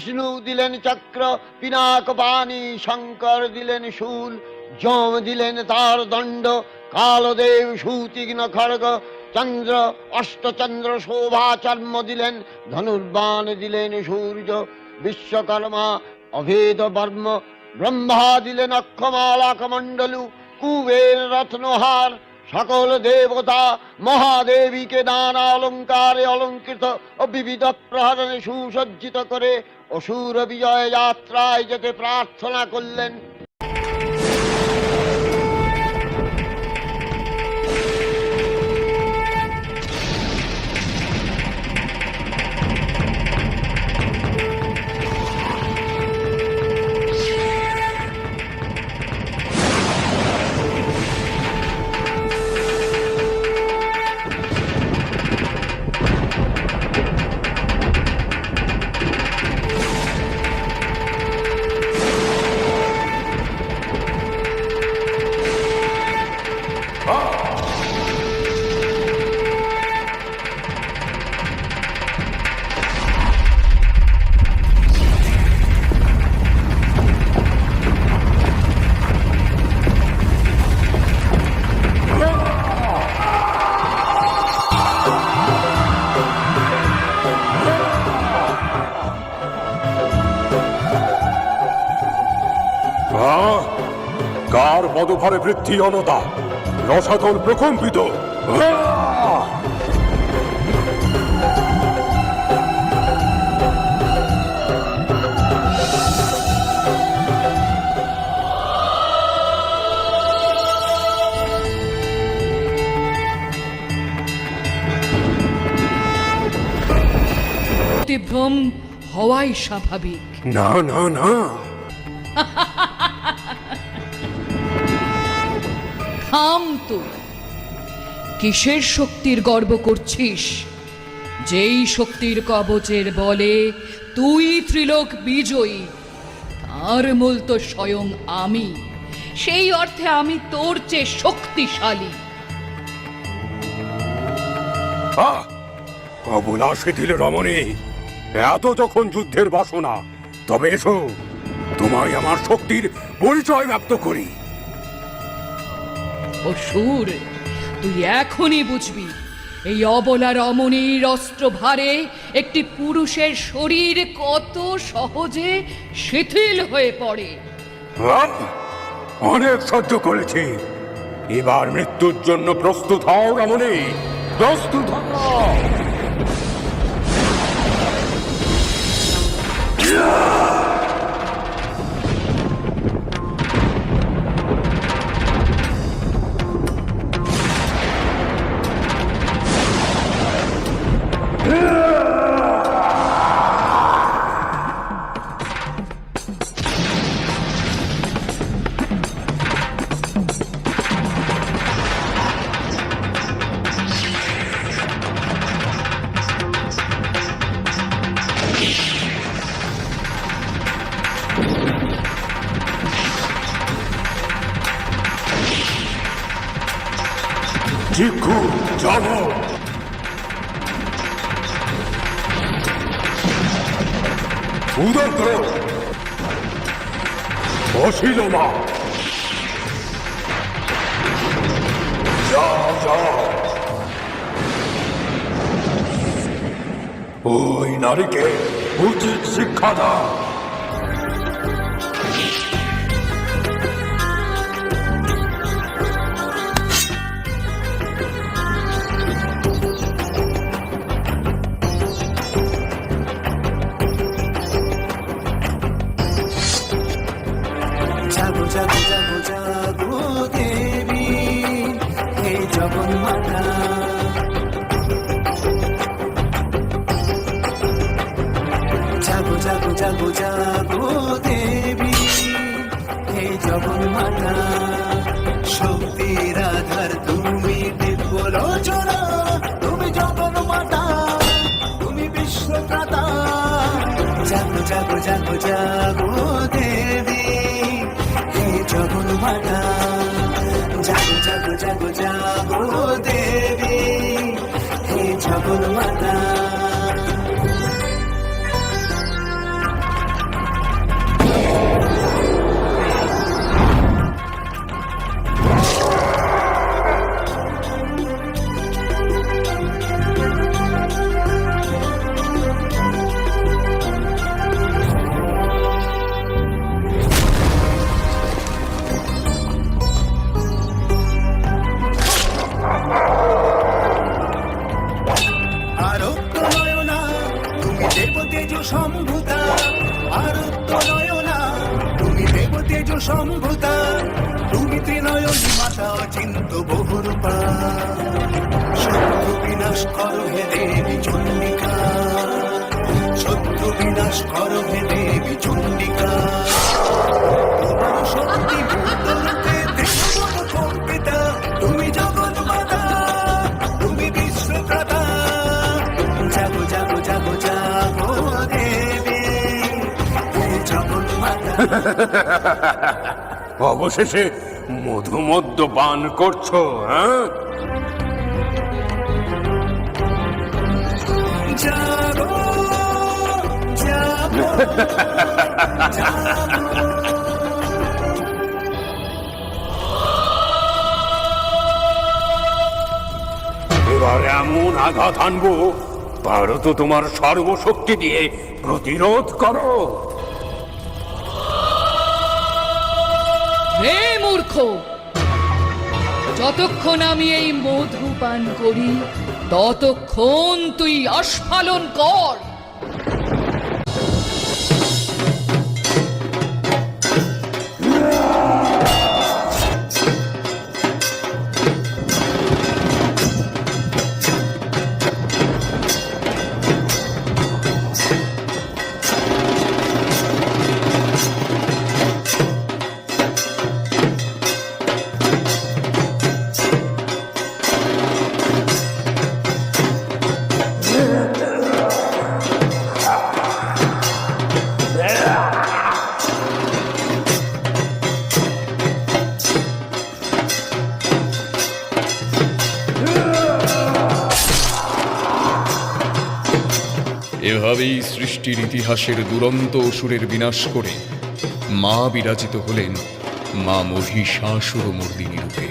বিষ্ণু দিলেন চক্র, পিনাক বাণী শঙ্কর দিলেন শূল, যম দিলেন তার দণ্ড, কালদেব সুতীক্ষ্ণ খড়গ, চন্দ্র অষ্টচন্দ্র শোভাচর্ম দিলেন, ধনুর্বাণ দিলেন সূর্য, বিশ্বকর্মা অভেদ বর্ম, ব্রহ্মা দিলেন অক্ষমালা কমণ্ডলু, কুবের রত্নহার, সকল দেবতা মহাদেবীকে নানা অলঙ্কারে অলঙ্কৃত ও বিবিধ প্রহরণে সুসজ্জিত করে অসুর বিজয় যাত্রায় যেতে প্রার্থনা করলেন। কার পদভারে বৃদ্ধি অনতা, রসাতল প্রকম্পিত। ভ্রম হওয়াই স্বাভাবিক। না না না, থাম তো। কিসের শক্তির গর্ব করছিস? যেই শক্তির কবচের বলে তুই ত্রিলোক বিজয়ী, তার মূল তো স্বয়ং আমি। সেই অর্থে আমি তোর চেয়ে শক্তিশালী। কবলা শিথিল রমণী, এত যখন যুদ্ধের বাসনা, তবে এসো তোমায় আমার শক্তির পরিচয় ব্যক্ত করি। অসুর, তুই এখনই বুঝবি এই অবলা রমণীর অস্ত্র ভারে একটি পুরুষের শরীর কত সহজে শিথিল হয়ে পড়ে। অনেক সহ্য করেছি, এবার মৃত্যুর জন্য প্রস্তুত হও রমণী, প্রস্তুত হও। জিঘু যাবো, উদগ্র বসিল মা, যাও যাও, ওই নারীকে উচিত শিক্ষা দাও। জাগো জাগো জাগো জাগো দেবী, হে জগন্মাতা। জাগো জাগো জাগো জাগো দেবী, হে জগন্মাতা। শক্তির আধার তুমি, দিব্য রচনা তুমি, জগন্মাতা তুমি, বিশ্বত্রাতা। জাগো জাগো জাগো জাগো দেবী, জগন্মাতা। জাগো জাগো জাগো জাগো দেবী, হে জগন্মাতা। নয়না, তুমি দেবতেজ সম্ভূতা, তুমি ত্রিনয়নী মাতা অচিন্ত বহুরূপা। শত্রু বিনাশ করো হে দেবী চণ্ডিকা, শত্রু বিনাশ করো হে দেবী চণ্ডিকা। তোমার শক্তি ভূতরূপে দেবগণ কম্পিতা, তুমি জগৎ মাতা, তুমি বিশ্বপ্রতা। জাগো জাগো জাগো জাগো দেবী, তুমি জগৎ মাতা। অবশেষে মধুমদ্য পান করছো, হ্যাঁ? জাগো জাগো জাগো। এবার এমন আঘাত আনবো, পারো তো তোমার সর্বশক্তি দিয়ে প্রতিরোধ করো। হে মূর্খ, যতক্ষণ আমি এই মধু পান করি ততক্ষণ তুই আস্ফালন কর। এভাবেই সৃষ্টির ইতিহাসের দুরন্ত অসুরের বিনাশ করে মা বিরাজিত হলেন মা মহিষাসুরমর্দিনী রূপে।